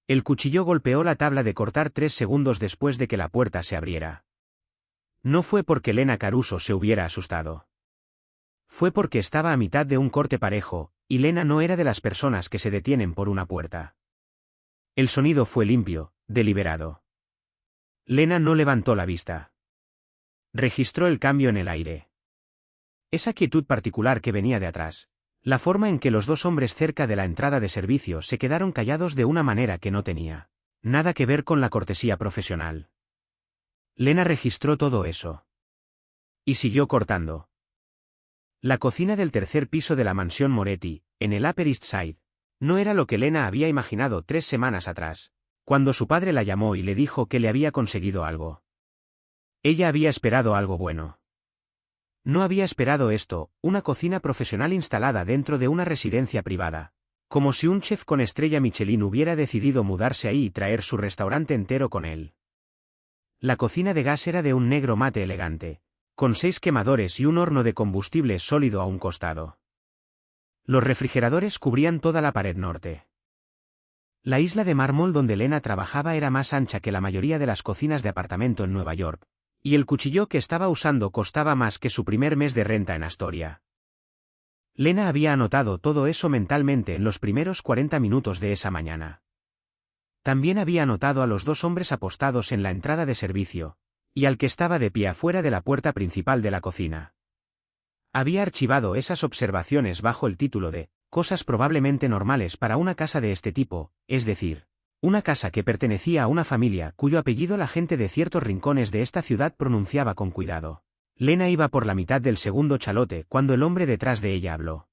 El cuchillo golpeó la tabla de cortar 3 segundos después de que la puerta se abriera. No fue porque Lena Caruso se hubiera asustado. Fue porque estaba a mitad de un corte parejo, y Lena no era de las personas que se detienen por una puerta. El sonido fue limpio, deliberado. Lena no levantó la vista. Registró el cambio en el aire. Esa quietud particular que venía de atrás. La forma en que los dos hombres cerca de la entrada de servicio se quedaron callados de una manera que no tenía nada que ver con la cortesía profesional. Lena registró todo eso. Y siguió cortando. La cocina del tercer piso de la mansión Moretti, en el Upper East Side, no era lo que Lena había imaginado 3 semanas atrás, cuando su padre la llamó y le dijo que le había conseguido algo. Ella había esperado algo bueno. No había esperado esto, una cocina profesional instalada dentro de una residencia privada, como si un chef con estrella Michelin hubiera decidido mudarse ahí y traer su restaurante entero con él. La cocina de gas era de un negro mate elegante, con 6 quemadores y un horno de combustible sólido a un costado. Los refrigeradores cubrían toda la pared norte. La isla de mármol donde Lena trabajaba era más ancha que la mayoría de las cocinas de apartamento en Nueva York, y el cuchillo que estaba usando costaba más que su primer mes de renta en Astoria. Lena había anotado todo eso mentalmente en los primeros 40 minutos de esa mañana. También había anotado a los 2 hombres apostados en la entrada de servicio, y al que estaba de pie afuera de la puerta principal de la cocina. Había archivado esas observaciones bajo el título de «Cosas probablemente normales para una casa de este tipo», es decir, una casa que pertenecía a una familia cuyo apellido la gente de ciertos rincones de esta ciudad pronunciaba con cuidado. Lena iba por la mitad del segundo chalote cuando el hombre detrás de ella habló.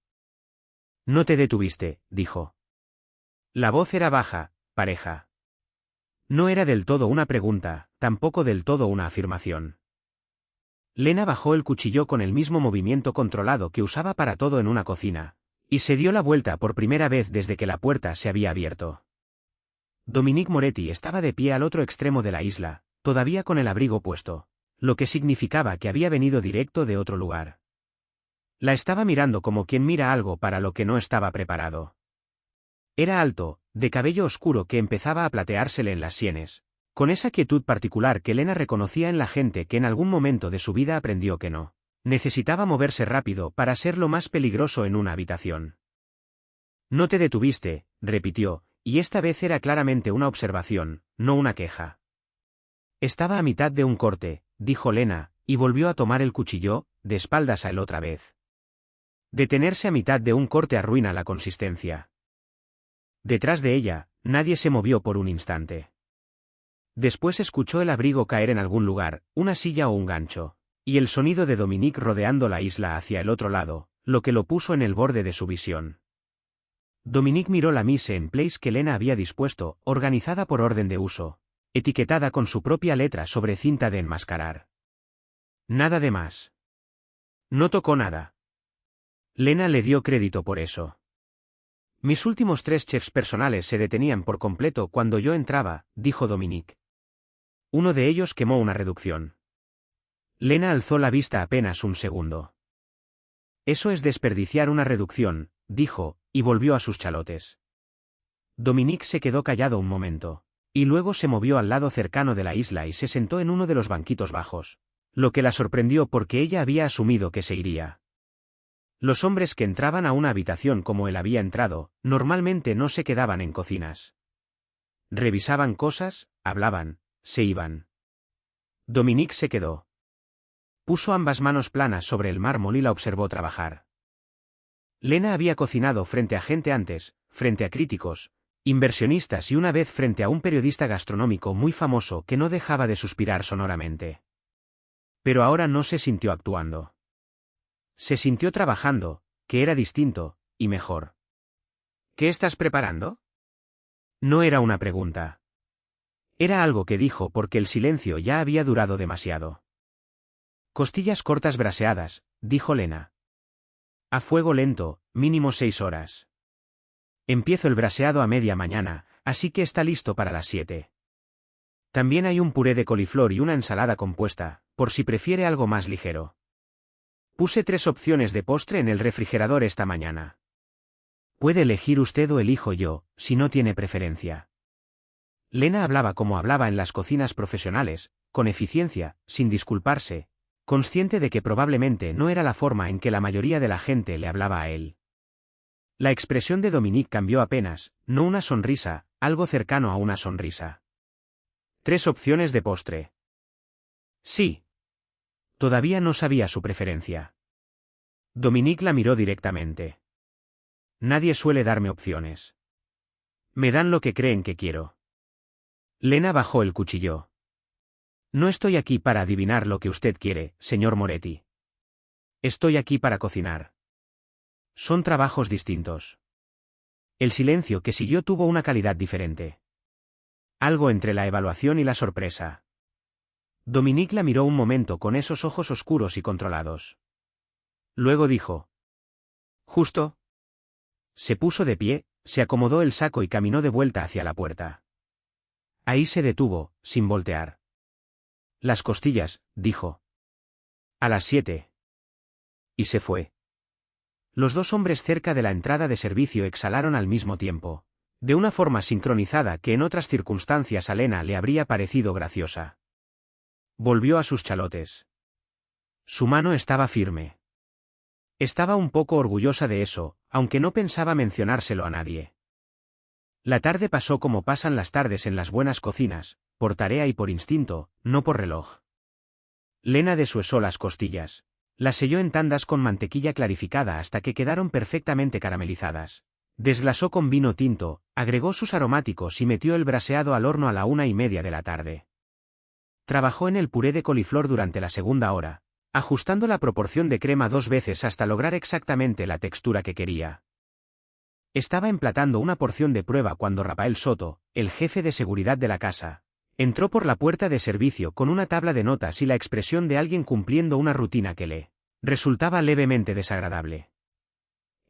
«No te detuviste», dijo. La voz era baja, pareja. No era del todo una pregunta, tampoco del todo una afirmación. Lena bajó el cuchillo con el mismo movimiento controlado que usaba para todo en una cocina, y se dio la vuelta por primera vez desde que la puerta se había abierto. Dominique Moretti estaba de pie al otro extremo de la isla, todavía con el abrigo puesto, lo que significaba que había venido directo de otro lugar. La estaba mirando como quien mira algo para lo que no estaba preparado. Era alto, de cabello oscuro que empezaba a plateársele en las sienes, con esa quietud particular que Lena reconocía en la gente que en algún momento de su vida aprendió que no necesitaba moverse rápido para ser lo más peligroso en una habitación. «No te detuviste», repitió, y esta vez era claramente una observación, no una queja. «Estaba a mitad de un corte», dijo Lena, y volvió a tomar el cuchillo, de espaldas a él otra vez. Detenerse a mitad de un corte arruina la consistencia. Detrás de ella, nadie se movió por un instante. Después escuchó el abrigo caer en algún lugar, una silla o un gancho, y el sonido de Dominique rodeando la isla hacia el otro lado, lo que lo puso en el borde de su visión. Dominique miró la mise en place que Lena había dispuesto, organizada por orden de uso, etiquetada con su propia letra sobre cinta de enmascarar. Nada de más. No tocó nada. Lena le dio crédito por eso. «Mis últimos 3 chefs personales se detenían por completo cuando yo entraba», dijo Dominique. «Uno de ellos quemó una reducción». Lena alzó la vista apenas un segundo. «Eso es desperdiciar una reducción», dijo, y volvió a sus chalotes. Dominique se quedó callado un momento, y luego se movió al lado cercano de la isla y se sentó en uno de los banquitos bajos, lo que la sorprendió porque ella había asumido que se iría. Los hombres que entraban a una habitación como él había entrado, normalmente no se quedaban en cocinas. Revisaban cosas, hablaban, se iban. Dominique se quedó. Puso ambas manos planas sobre el mármol y la observó trabajar. Lena había cocinado frente a gente antes, frente a críticos, inversionistas y una vez frente a un periodista gastronómico muy famoso que no dejaba de suspirar sonoramente. Pero ahora no se sintió actuando. Se sintió trabajando, que era distinto, y mejor. «¿Qué estás preparando?» No era una pregunta. Era algo que dijo porque el silencio ya había durado demasiado. «Costillas cortas braseadas», dijo Lena. «A fuego lento, mínimo 6 horas. Empiezo el braseado a media mañana, así que está listo para las 7. También hay un puré de coliflor y una ensalada compuesta, por si prefiere algo más ligero. Puse 3 opciones de postre en el refrigerador esta mañana. Puede elegir usted o elijo yo, si no tiene preferencia». Lena hablaba como hablaba en las cocinas profesionales, con eficiencia, sin disculparse, consciente de que probablemente no era la forma en que la mayoría de la gente le hablaba a él. La expresión de Dominique cambió apenas, no una sonrisa, algo cercano a una sonrisa. 3 opciones de postre. Sí. Todavía no sabía su preferencia. Dominique la miró directamente. Nadie suele darme opciones. Me dan lo que creen que quiero. Lena bajó el cuchillo. No estoy aquí para adivinar lo que usted quiere, señor Moretti. Estoy aquí para cocinar. Son trabajos distintos. El silencio que siguió tuvo una calidad diferente. Algo entre la evaluación y la sorpresa. Dominique la miró un momento con esos ojos oscuros y controlados. Luego dijo: ¿Justo? Se puso de pie, se acomodó el saco y caminó de vuelta hacia la puerta. Ahí se detuvo, sin voltear. Las costillas, dijo. A las 7. Y se fue. Los 2 hombres cerca de la entrada de servicio exhalaron al mismo tiempo, de una forma sincronizada que en otras circunstancias a Lena le habría parecido graciosa. Volvió a sus chalotes. Su mano estaba firme. Estaba un poco orgullosa de eso, aunque no pensaba mencionárselo a nadie. La tarde pasó como pasan las tardes en las buenas cocinas, por tarea y por instinto, no por reloj. Lena deshuesó las costillas. Las selló en tandas con mantequilla clarificada hasta que quedaron perfectamente caramelizadas. Desglasó con vino tinto, agregó sus aromáticos y metió el braseado al horno a la 1:30 de la tarde. Trabajó en el puré de coliflor durante la segunda hora, ajustando la proporción de crema 2 veces hasta lograr exactamente la textura que quería. Estaba emplatando una porción de prueba cuando Rafael Soto, el jefe de seguridad de la casa, entró por la puerta de servicio con una tabla de notas y la expresión de alguien cumpliendo una rutina que le resultaba levemente desagradable.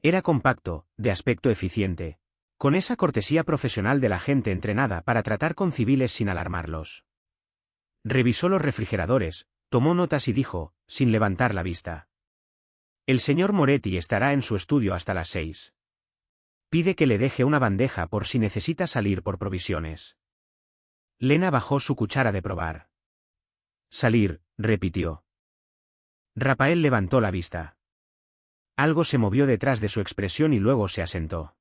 Era compacto, de aspecto eficiente, con esa cortesía profesional de la gente entrenada para tratar con civiles sin alarmarlos. Revisó los refrigeradores, tomó notas y dijo, sin levantar la vista: El señor Moretti estará en su estudio hasta las 6. Pide que le deje una bandeja por si necesita salir por provisiones. Lena bajó su cuchara de probar. Salir, repitió. Rafael levantó la vista. Algo se movió detrás de su expresión y luego se asentó.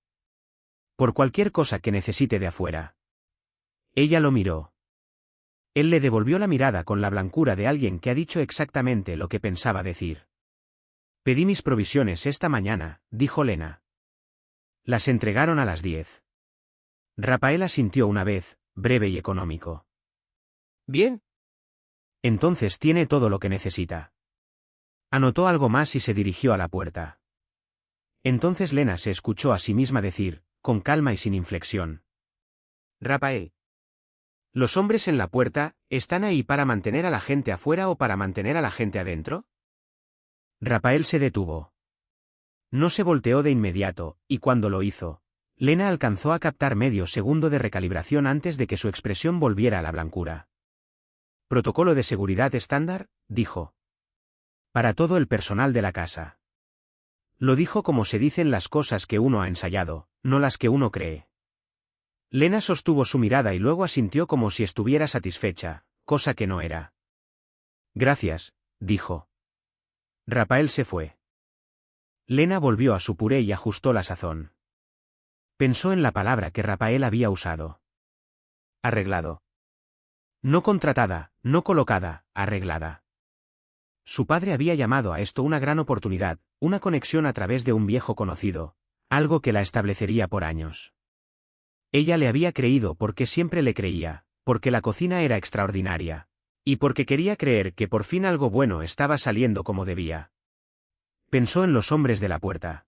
Por cualquier cosa que necesite de afuera. Ella lo miró. Él le devolvió la mirada con la blancura de alguien que ha dicho exactamente lo que pensaba decir. Pedí mis provisiones esta mañana, dijo Lena. Las entregaron a las 10. Rafael asintió una vez, breve y económico. Bien. Entonces tiene todo lo que necesita. Anotó algo más y se dirigió a la puerta. Entonces Lena se escuchó a sí misma decir, con calma y sin inflexión: Rafael. ¿Los hombres en la puerta están ahí para mantener a la gente afuera o para mantener a la gente adentro? Rafael se detuvo. No se volteó de inmediato, y cuando lo hizo, Lena alcanzó a captar medio segundo de recalibración antes de que su expresión volviera a la blancura. ¿Protocolo de seguridad estándar?, dijo. Para todo el personal de la casa. Lo dijo como se dicen las cosas que uno ha ensayado, no las que uno cree. Lena sostuvo su mirada y luego asintió como si estuviera satisfecha, cosa que no era. Gracias, dijo. Rafael se fue. Lena volvió a su puré y ajustó la sazón. Pensó en la palabra que Rafael había usado. Arreglado. No contratada, no colocada, arreglada. Su padre había llamado a esto una gran oportunidad, una conexión a través de un viejo conocido, algo que la establecería por años. Ella le había creído porque siempre le creía, porque la cocina era extraordinaria, y porque quería creer que por fin algo bueno estaba saliendo como debía. Pensó en los hombres de la puerta.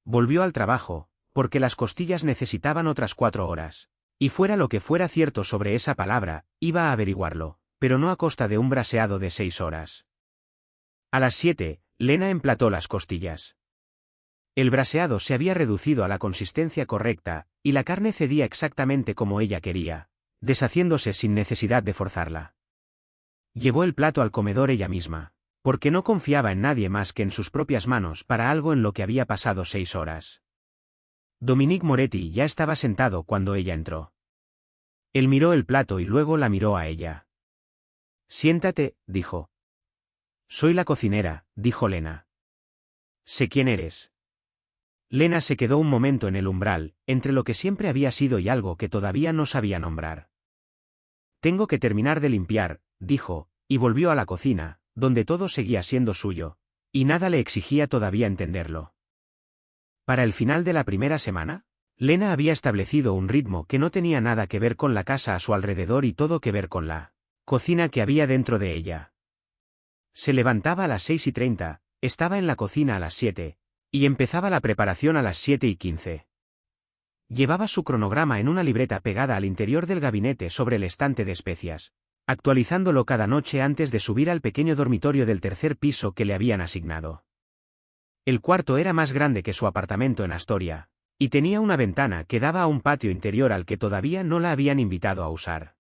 Volvió al trabajo, porque las costillas necesitaban otras 4 horas. Y fuera lo que fuera cierto sobre esa palabra, iba a averiguarlo, pero no a costa de un braseado de 6 horas. A las 7, Lena emplató las costillas. El braseado se había reducido a la consistencia correcta, y la carne cedía exactamente como ella quería, deshaciéndose sin necesidad de forzarla. Llevó el plato al comedor ella misma, porque no confiaba en nadie más que en sus propias manos para algo en lo que había pasado 6 horas. Dominique Moretti ya estaba sentado cuando ella entró. Él miró el plato y luego la miró a ella. Siéntate, dijo. Soy la cocinera, dijo Lena. Sé quién eres. Lena se quedó un momento en el umbral, entre lo que siempre había sido y algo que todavía no sabía nombrar. Tengo que terminar de limpiar, dijo, y volvió a la cocina, donde todo seguía siendo suyo, y nada le exigía todavía entenderlo. Para el final de la primera semana, Lena había establecido un ritmo que no tenía nada que ver con la casa a su alrededor y todo que ver con la cocina que había dentro de ella. Se levantaba a las 6:30, estaba en la cocina a las 7, y empezaba la preparación a las 7:15. Llevaba su cronograma en una libreta pegada al interior del gabinete sobre el estante de especias, actualizándolo cada noche antes de subir al pequeño dormitorio del tercer piso que le habían asignado. El cuarto era más grande que su apartamento en Astoria, y tenía una ventana que daba a un patio interior al que todavía no la habían invitado a usar.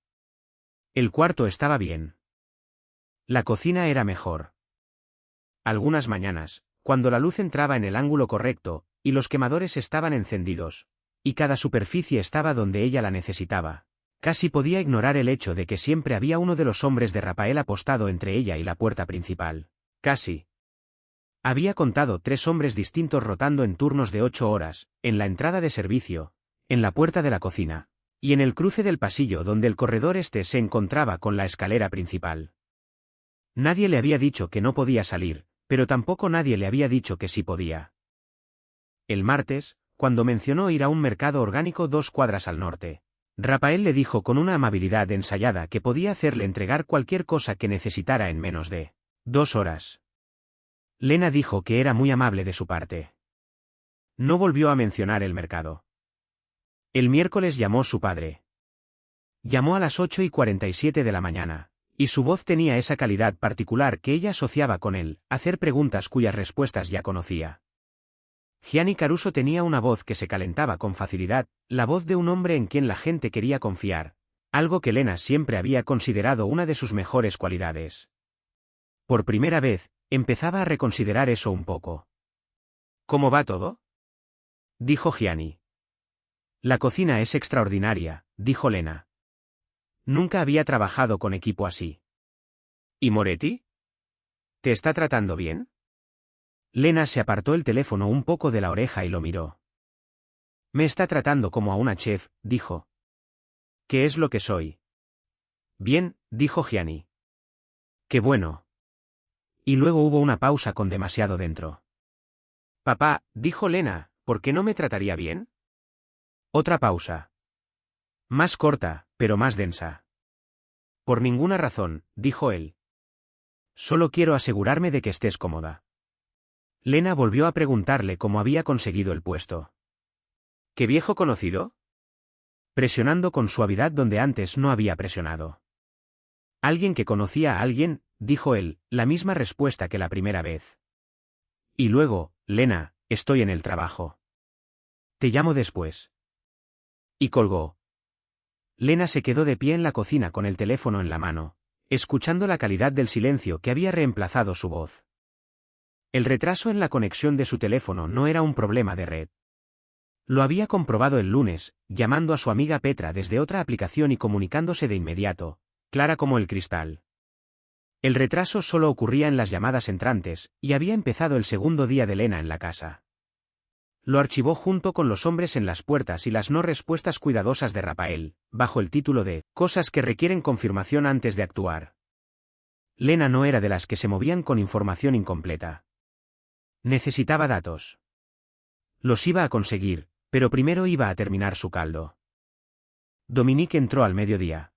El cuarto estaba bien. La cocina era mejor. Algunas mañanas, cuando la luz entraba en el ángulo correcto, y los quemadores estaban encendidos, y cada superficie estaba donde ella la necesitaba, casi podía ignorar el hecho de que siempre había uno de los hombres de Rafael apostado entre ella y la puerta principal. Casi. Había contado 3 hombres distintos rotando en turnos de 8 horas, en la entrada de servicio, en la puerta de la cocina, y en el cruce del pasillo donde el corredor este se encontraba con la escalera principal. Nadie le había dicho que no podía salir, pero tampoco nadie le había dicho que sí podía. El martes, cuando mencionó ir a un mercado orgánico 2 cuadras al norte, Rafael le dijo con una amabilidad ensayada que podía hacerle entregar cualquier cosa que necesitara en menos de 2 horas. Lena dijo que era muy amable de su parte. No volvió a mencionar el mercado. El miércoles llamó su padre. Llamó a las 8:47 de la mañana, y su voz tenía esa calidad particular que ella asociaba con él, hacer preguntas cuyas respuestas ya conocía. Gianni Caruso tenía una voz que se calentaba con facilidad, la voz de un hombre en quien la gente quería confiar, algo que Lena siempre había considerado una de sus mejores cualidades. Por primera vez, empezaba a reconsiderar eso un poco. ¿Cómo va todo?, dijo Gianni. La cocina es extraordinaria, dijo Lena. Nunca había trabajado con equipo así. ¿Y Moretti? ¿Te está tratando bien? Lena se apartó el teléfono un poco de la oreja y lo miró. Me está tratando como a una chef, dijo. ¿Qué es lo que soy? Bien, dijo Gianni. Qué bueno. Y luego hubo una pausa con demasiado dentro. Papá, dijo Lena, ¿por qué no me trataría bien? Otra pausa. Más corta, pero más densa. Por ninguna razón, dijo él. Solo quiero asegurarme de que estés cómoda. Lena volvió a preguntarle cómo había conseguido el puesto. ¿Qué viejo conocido? Presionando con suavidad donde antes no había presionado. Alguien que conocía a alguien, dijo él, la misma respuesta que la primera vez. Y luego, Lena, estoy en el trabajo. Te llamo después. Y colgó. Lena se quedó de pie en la cocina con el teléfono en la mano, escuchando la calidad del silencio que había reemplazado su voz. El retraso en la conexión de su teléfono no era un problema de red. Lo había comprobado el lunes, llamando a su amiga Petra desde otra aplicación y comunicándose de inmediato, clara como el cristal. El retraso solo ocurría en las llamadas entrantes, y había empezado el segundo día de Lena en la casa. Lo archivó junto con los hombres en las puertas y las no respuestas cuidadosas de Rafael, bajo el título de «Cosas que requieren confirmación antes de actuar». Lena no era de las que se movían con información incompleta. Necesitaba datos. Los iba a conseguir, pero primero iba a terminar su caldo. Dominique entró al mediodía.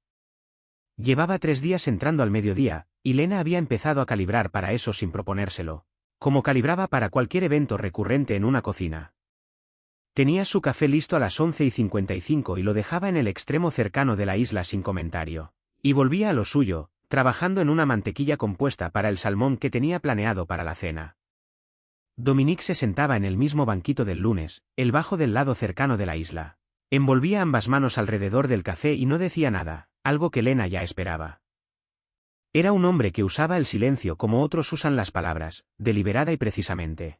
Llevaba 3 días entrando al mediodía, y Lena había empezado a calibrar para eso sin proponérselo, como calibraba para cualquier evento recurrente en una cocina. Tenía su café listo a las 11:55 y lo dejaba en el extremo cercano de la isla sin comentario, y volvía a lo suyo, trabajando en una mantequilla compuesta para el salmón que tenía planeado para la cena. Dominique se sentaba en el mismo banquito del lunes, el bajo del lado cercano de la isla. Envolvía ambas manos alrededor del café y no decía nada, algo que Lena ya esperaba. Era un hombre que usaba el silencio como otros usan las palabras, deliberada y precisamente.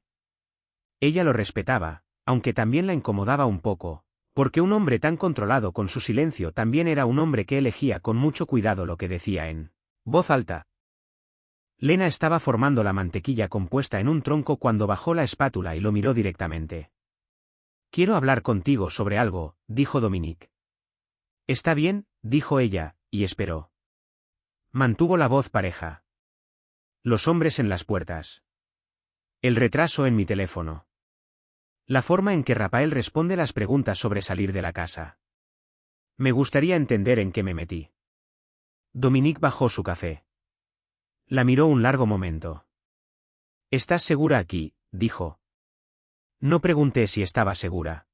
Ella lo respetaba, aunque también la incomodaba un poco, Porque un hombre tan controlado con su silencio también era un hombre que elegía con mucho cuidado lo que decía en voz alta. Lena estaba formando la mantequilla compuesta en un tronco cuando bajó la espátula y lo miró directamente. «Quiero hablar contigo sobre algo», dijo Dominique. «Está bien», dijo ella, y esperó. Mantuvo la voz pareja. Los hombres en las puertas. El retraso en mi teléfono. La forma en que Rafael responde las preguntas sobre salir de la casa. Me gustaría entender en qué me metí. Dominique bajó su café. La miró un largo momento. «¿Estás segura aquí?», dijo. No pregunté si estaba segura.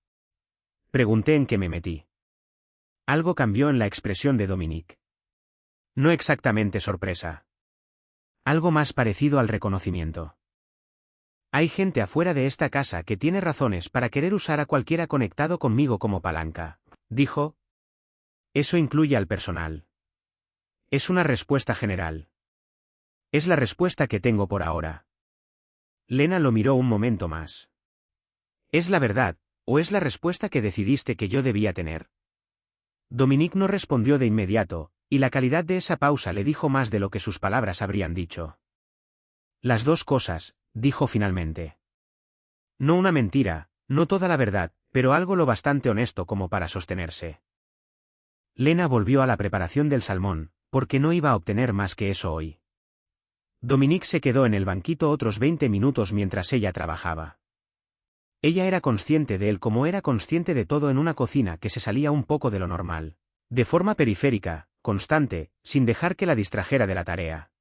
Pregunté en qué me metí. Algo cambió en la expresión de Dominique. No exactamente sorpresa. Algo más parecido al reconocimiento. Hay gente afuera de esta casa que tiene razones para querer usar a cualquiera conectado conmigo como palanca, dijo. Eso incluye al personal. Es una respuesta general. Es la respuesta que tengo por ahora. Lena lo miró un momento más. ¿Es la verdad, o es la respuesta que decidiste que yo debía tener? Dominique no respondió de inmediato, y la calidad de esa pausa le dijo más de lo que sus palabras habrían dicho. Las dos cosas, dijo finalmente. No una mentira, no toda la verdad, pero algo lo bastante honesto como para sostenerse. Lena volvió a la preparación del salmón, porque no iba a obtener más que eso hoy. Dominique se quedó en el banquito otros 20 minutos mientras ella trabajaba. Ella era consciente de él como era consciente de todo en una cocina que se salía un poco de lo normal. De forma periférica, constante, sin dejar que la distrajera de la tarea.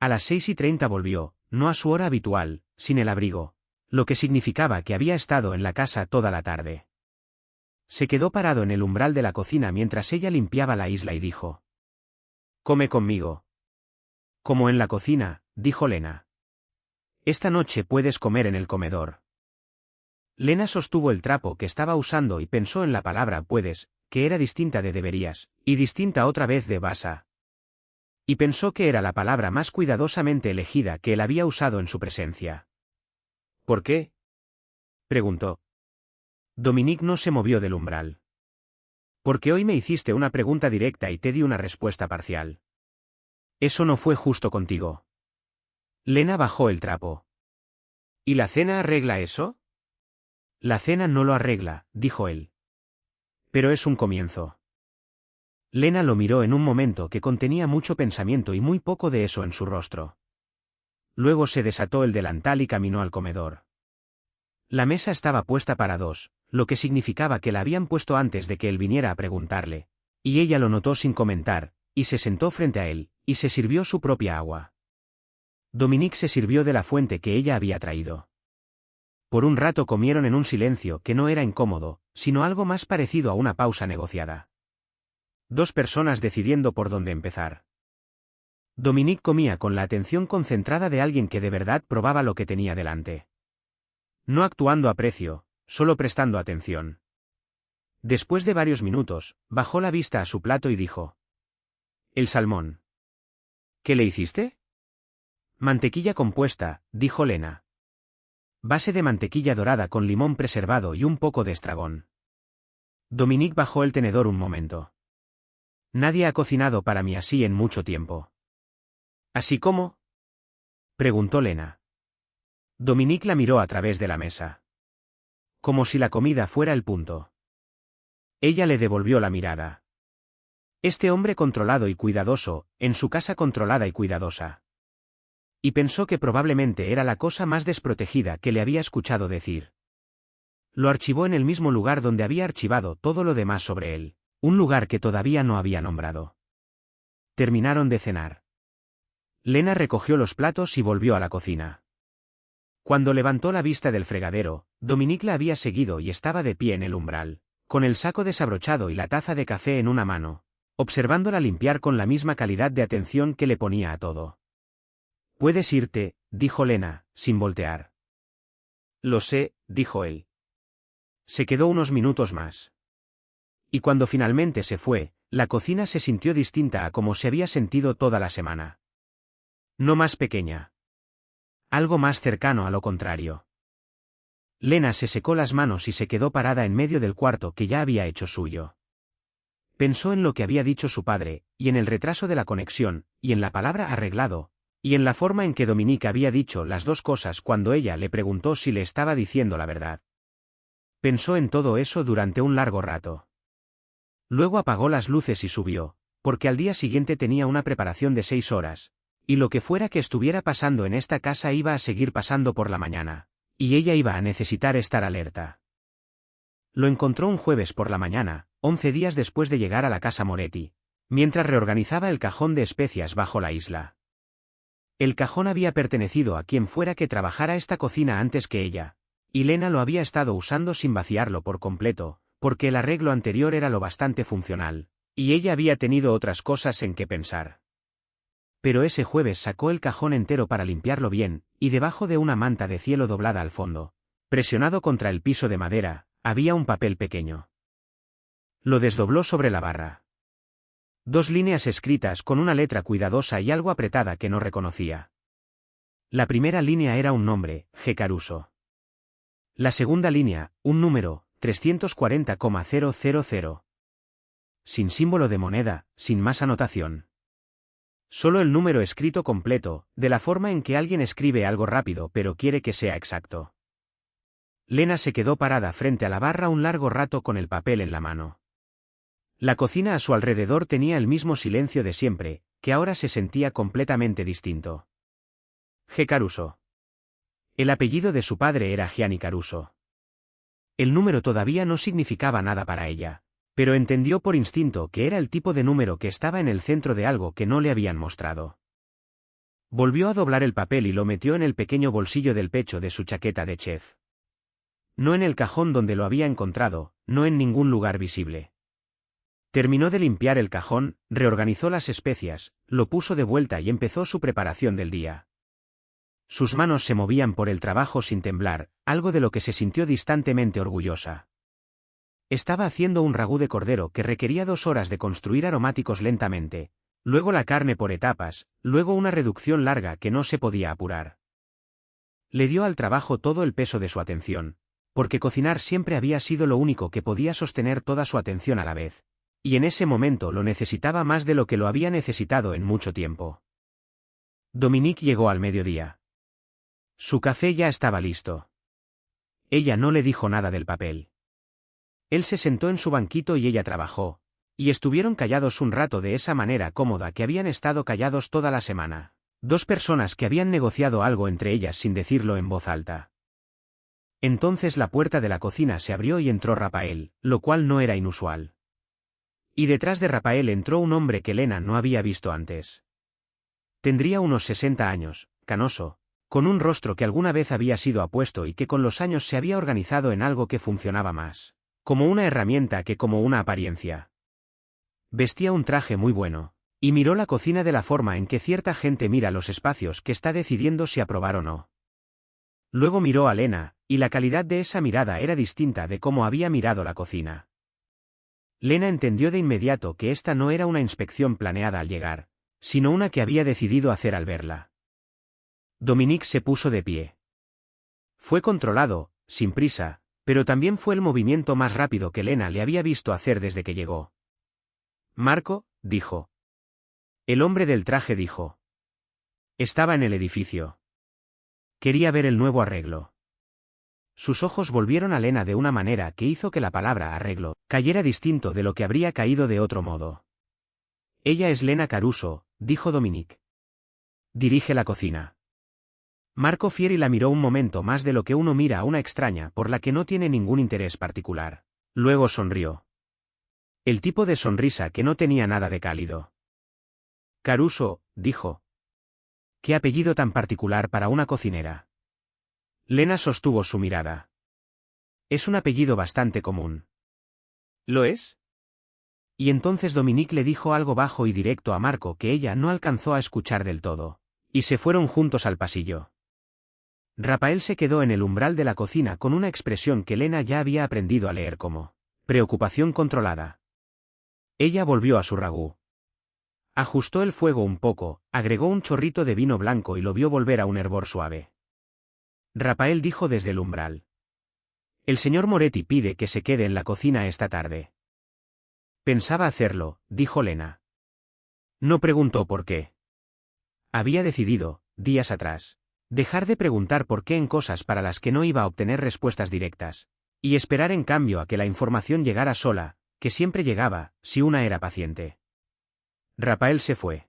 A las 6:30 volvió, no a su hora habitual, sin el abrigo, lo que significaba que había estado en la casa toda la tarde. Se quedó parado en el umbral de la cocina mientras ella limpiaba la isla y dijo: «Come conmigo». «Como en la cocina», dijo Lena. «Esta noche puedes comer en el comedor». Lena sostuvo el trapo que estaba usando y pensó en la palabra puedes, que era distinta de deberías, y distinta otra vez de vas a. Y pensó que era la palabra más cuidadosamente elegida que él había usado en su presencia. «¿Por qué?», preguntó. Dominique no se movió del umbral. «Porque hoy me hiciste una pregunta directa y te di una respuesta parcial. Eso no fue justo contigo». Lena bajó el trapo. «¿Y la cena arregla eso?». «La cena no lo arregla», dijo él. «Pero es un comienzo». Lena lo miró en un momento que contenía mucho pensamiento y muy poco de eso en su rostro. Luego se desató el delantal y caminó al comedor. La mesa estaba puesta para dos, lo que significaba que la habían puesto antes de que él viniera a preguntarle, y ella lo notó sin comentar, y se sentó frente a él, y se sirvió su propia agua. Dominique se sirvió de la fuente que ella había traído. Por un rato comieron en un silencio que no era incómodo, sino algo más parecido a una pausa negociada. Dos personas decidiendo por dónde empezar. Dominique comía con la atención concentrada de alguien que de verdad probaba lo que tenía delante. No actuando a precio, solo prestando atención. Después de varios minutos, bajó la vista a su plato y dijo: «El salmón». «¿Qué le hiciste?». «Mantequilla compuesta», dijo Lena. «Base de mantequilla dorada con limón preservado y un poco de estragón». Dominique bajó el tenedor un momento. «Nadie ha cocinado para mí así en mucho tiempo». «¿Así como?», preguntó Lena. Dominique la miró a través de la mesa. Como si la comida fuera el punto. Ella le devolvió la mirada. Este hombre controlado y cuidadoso, en su casa controlada y cuidadosa. Y pensó que probablemente era la cosa más desprotegida que le había escuchado decir. Lo archivó en el mismo lugar donde había archivado todo lo demás sobre él, un lugar que todavía no había nombrado. Terminaron de cenar. Lena recogió los platos y volvió a la cocina. Cuando levantó la vista del fregadero, Dominique la había seguido y estaba de pie en el umbral, con el saco desabrochado y la taza de café en una mano, observándola limpiar con la misma calidad de atención que le ponía a todo. «Puedes irte», dijo Lena, sin voltear. «Lo sé», dijo él. Se quedó unos minutos más. Y cuando finalmente se fue, la cocina se sintió distinta a como se había sentido toda la semana. No más pequeña. Algo más cercano a lo contrario. Lena se secó las manos y se quedó parada en medio del cuarto que ya había hecho suyo. Pensó en lo que había dicho su padre, y en el retraso de la conexión, y en la palabra arreglado, y en la forma en que Dominique había dicho las dos cosas cuando ella le preguntó si le estaba diciendo la verdad. Pensó en todo eso durante un largo rato. Luego apagó las luces y subió, porque al día siguiente tenía una preparación de 6 horas, y lo que fuera que estuviera pasando en esta casa iba a seguir pasando por la mañana, y ella iba a necesitar estar alerta. Lo encontró un jueves por la mañana, 11 días después de llegar a la casa Moretti, mientras reorganizaba el cajón de especias bajo la isla. El cajón había pertenecido a quien fuera que trabajara esta cocina antes que ella, y Lena lo había estado usando sin vaciarlo por completo, porque el arreglo anterior era lo bastante funcional, y ella había tenido otras cosas en que pensar. Pero ese jueves sacó el cajón entero para limpiarlo bien, y debajo de una manta de cielo doblada al fondo, presionado contra el piso de madera, había un papel pequeño. Lo desdobló sobre la barra. 2 líneas escritas con una letra cuidadosa y algo apretada que no reconocía. La primera línea era un nombre, G. Caruso. La segunda línea, un número, 340,000. Sin símbolo de moneda, sin más anotación. Solo el número escrito completo, de la forma en que alguien escribe algo rápido pero quiere que sea exacto. Lena se quedó parada frente a la barra un largo rato con el papel en la mano. La cocina a su alrededor tenía el mismo silencio de siempre, que ahora se sentía completamente distinto. G. Caruso. El apellido de su padre era Gianni Caruso. El número todavía no significaba nada para ella, pero entendió por instinto que era el tipo de número que estaba en el centro de algo que no le habían mostrado. Volvió a doblar el papel y lo metió en el pequeño bolsillo del pecho de su chaqueta de chef. No en el cajón donde lo había encontrado, no en ningún lugar visible. Terminó de limpiar el cajón, reorganizó las especias, lo puso de vuelta y empezó su preparación del día. Sus manos se movían por el trabajo sin temblar, algo de lo que se sintió distantemente orgullosa. Estaba haciendo un ragú de cordero que requería 2 horas de construir aromáticos lentamente, luego la carne por etapas, luego una reducción larga que no se podía apurar. Le dio al trabajo todo el peso de su atención, porque cocinar siempre había sido lo único que podía sostener toda su atención a la vez, y en ese momento lo necesitaba más de lo que lo había necesitado en mucho tiempo. Dominique llegó al mediodía. Su café ya estaba listo. Ella no le dijo nada del papel. Él se sentó en su banquito y ella trabajó, y estuvieron callados un rato de esa manera cómoda que habían estado callados toda la semana, 2 personas que habían negociado algo entre ellas sin decirlo en voz alta. Entonces la puerta de la cocina se abrió y entró Rafael, lo cual no era inusual. Y detrás de Rafael entró un hombre que Lena no había visto antes. Tendría unos 60 años, canoso, con un rostro que alguna vez había sido apuesto y que con los años se había organizado en algo que funcionaba más, como una herramienta que como una apariencia. Vestía un traje muy bueno, y miró la cocina de la forma en que cierta gente mira los espacios que está decidiendo si aprobar o no. Luego miró a Lena, y la calidad de esa mirada era distinta de cómo había mirado la cocina. Lena entendió de inmediato que esta no era una inspección planeada al llegar, sino una que había decidido hacer al verla. Dominique se puso de pie. Fue controlado, sin prisa, pero también fue el movimiento más rápido que Lena le había visto hacer desde que llegó. «Marco», dijo. El hombre del traje dijo. Estaba en el edificio. Quería ver el nuevo arreglo. Sus ojos volvieron a Lena de una manera que hizo que la palabra arreglo cayera distinto de lo que habría caído de otro modo. Ella es Lena Caruso, dijo Dominique. Dirige la cocina. Marco Fieri la miró un momento más de lo que uno mira a una extraña por la que no tiene ningún interés particular. Luego sonrió. El tipo de sonrisa que no tenía nada de cálido. Caruso, dijo. ¿Qué apellido tan particular para una cocinera? Lena sostuvo su mirada. Es un apellido bastante común. ¿Lo es? Y entonces Dominique le dijo algo bajo y directo a Marco que ella no alcanzó a escuchar del todo, y se fueron juntos al pasillo. Rafael se quedó en el umbral de la cocina con una expresión que Lena ya había aprendido a leer como preocupación controlada. Ella volvió a su ragú. Ajustó el fuego un poco, agregó un chorrito de vino blanco y lo vio volver a un hervor suave. Rafael dijo desde el umbral. El señor Moretti pide que se quede en la cocina esta tarde. Pensaba hacerlo, dijo Lena. No preguntó por qué. Había decidido, días atrás, dejar de preguntar por qué en cosas para las que no iba a obtener respuestas directas, y esperar en cambio a que la información llegara sola, que siempre llegaba, si una era paciente. Rafael se fue.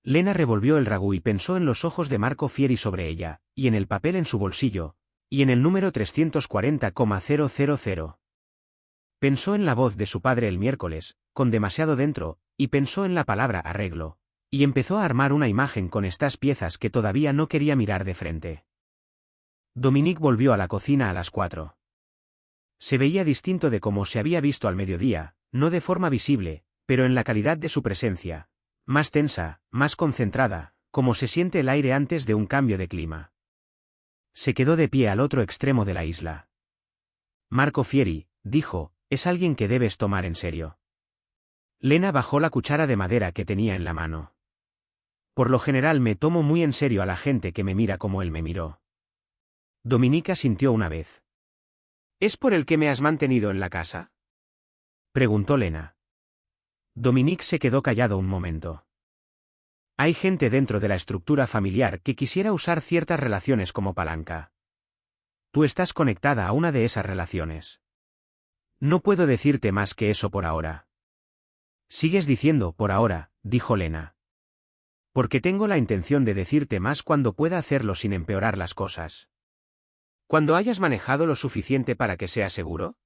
Lena revolvió el ragú y pensó en los ojos de Marco Fieri sobre ella, y en el papel en su bolsillo, y en el número 340,000. Pensó en la voz de su padre el miércoles, con demasiado dentro, y pensó en la palabra arreglo, y empezó a armar una imagen con estas piezas que todavía no quería mirar de frente. Dominique volvió a la cocina a las 4. Se veía distinto de como se había visto al mediodía, no de forma visible, pero en la calidad de su presencia, más tensa, más concentrada, como se siente el aire antes de un cambio de clima. Se quedó de pie al otro extremo de la isla. Marco Fieri, dijo, es alguien que debes tomar en serio. Lena bajó la cuchara de madera que tenía en la mano. Por lo general me tomo muy en serio a la gente que me mira como él me miró. Dominica sintió una vez. ¿Es por el que me has mantenido en la casa?, preguntó Lena. Dominique se quedó callado un momento. Hay gente dentro de la estructura familiar que quisiera usar ciertas relaciones como palanca. Tú estás conectada a una de esas relaciones. No puedo decirte más que eso por ahora. Sigues diciendo por ahora, dijo Lena. Porque tengo la intención de decirte más cuando pueda hacerlo sin empeorar las cosas. ¿Cuando hayas manejado lo suficiente para que sea seguro?,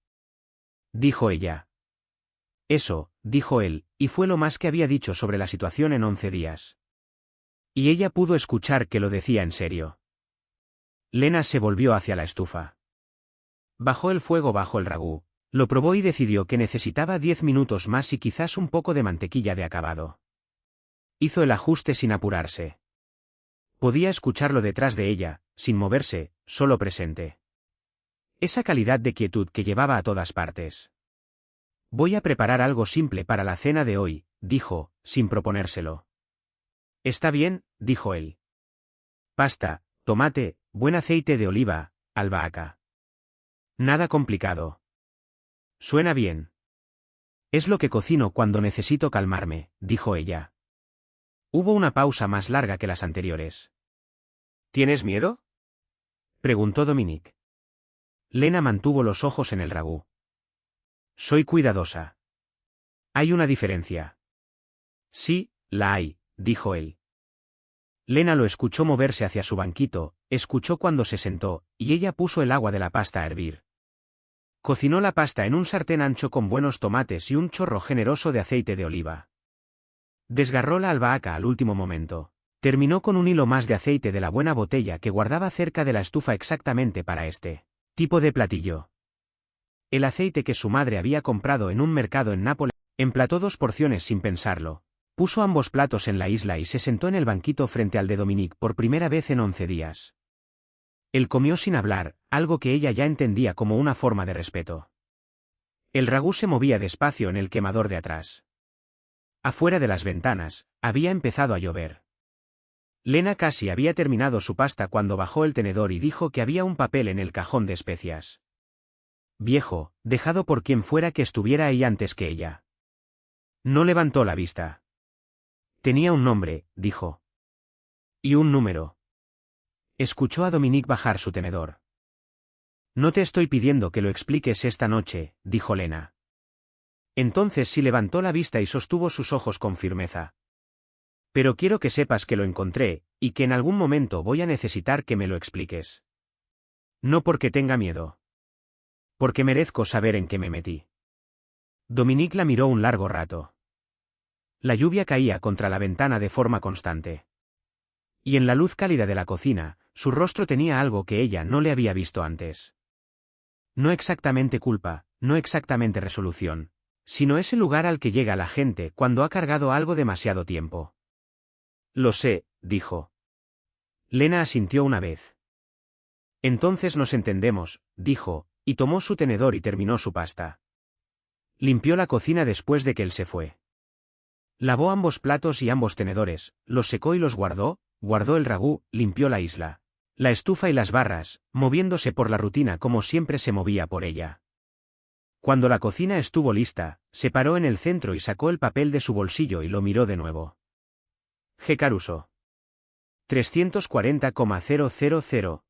dijo ella. Eso, dijo él, y fue lo más que había dicho sobre la situación en 11 días. Y ella pudo escuchar que lo decía en serio. Lena se volvió hacia la estufa. Bajó el fuego bajo el ragú, lo probó y decidió que necesitaba 10 minutos más y quizás un poco de mantequilla de acabado. Hizo el ajuste sin apurarse. Podía escucharlo detrás de ella, sin moverse, solo presente. Esa calidad de quietud que llevaba a todas partes. Voy a preparar algo simple para la cena de hoy, dijo, sin proponérselo. Está bien, dijo él. Pasta, tomate, buen aceite de oliva, albahaca. Nada complicado. Suena bien. Es lo que cocino cuando necesito calmarme, dijo ella. Hubo una pausa más larga que las anteriores. ¿Tienes miedo?, preguntó Dominique. Lena mantuvo los ojos en el ragú. Soy cuidadosa. Hay una diferencia. Sí, la hay, dijo él. Lena lo escuchó moverse hacia su banquito, escuchó cuando se sentó, y ella puso el agua de la pasta a hervir. Cocinó la pasta en un sartén ancho con buenos tomates y un chorro generoso de aceite de oliva. Desgarró la albahaca al último momento. Terminó con un hilo más de aceite de la buena botella que guardaba cerca de la estufa exactamente para este tipo de platillo. El aceite que su madre había comprado en un mercado en Nápoles. Emplató 2 porciones sin pensarlo. Puso ambos platos en la isla y se sentó en el banquito frente al de Dominique por primera vez en 11 días. Él comió sin hablar, algo que ella ya entendía como una forma de respeto. El ragú se movía despacio en el quemador de atrás. Afuera de las ventanas, había empezado a llover. Lena casi había terminado su pasta cuando bajó el tenedor y dijo que había un papel en el cajón de especias. Viejo, dejado por quien fuera que estuviera ahí antes que ella. No levantó la vista. Tenía un nombre, dijo. Y un número. Escuchó a Dominique bajar su tenedor. No te estoy pidiendo que lo expliques esta noche, dijo Lena. Entonces sí levantó la vista y sostuvo sus ojos con firmeza. Pero quiero que sepas que lo encontré, y que en algún momento voy a necesitar que me lo expliques. No porque tenga miedo. Porque merezco saber en qué me metí. Dominique la miró un largo rato. La lluvia caía contra la ventana de forma constante. Y en la luz cálida de la cocina, su rostro tenía algo que ella no le había visto antes. No exactamente culpa, no exactamente resolución, sino ese lugar al que llega la gente cuando ha cargado algo demasiado tiempo. Lo sé, dijo. Lena asintió una vez. Entonces nos entendemos, dijo, y tomó su tenedor y terminó su pasta. Limpió la cocina después de que él se fue. Lavó ambos platos y ambos tenedores, los secó y los guardó el ragú, limpió la isla. La estufa y las barras, moviéndose por la rutina como siempre se movía por ella. Cuando la cocina estuvo lista, se paró en el centro y sacó el papel de su bolsillo y lo miró de nuevo. G. Caruso. 340,000.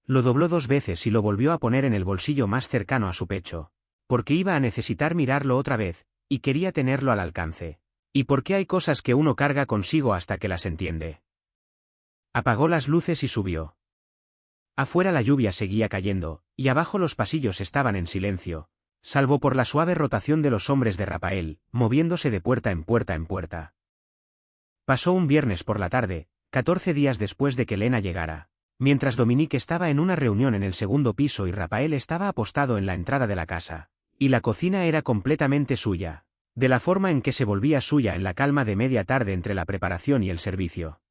Lo dobló 2 veces y lo volvió a poner en el bolsillo más cercano a su pecho. Porque iba a necesitar mirarlo otra vez, y quería tenerlo al alcance. Y porque hay cosas que uno carga consigo hasta que las entiende. Apagó las luces y subió. Afuera la lluvia seguía cayendo, y abajo los pasillos estaban en silencio, salvo por la suave rotación de los hombres de Rafael, moviéndose de puerta en puerta en puerta. Pasó un viernes por la tarde, 14 días después de que Lena llegara, mientras Dominique estaba en una reunión en el segundo piso y Rafael estaba apostado en la entrada de la casa, y la cocina era completamente suya, de la forma en que se volvía suya en la calma de media tarde entre la preparación y el servicio.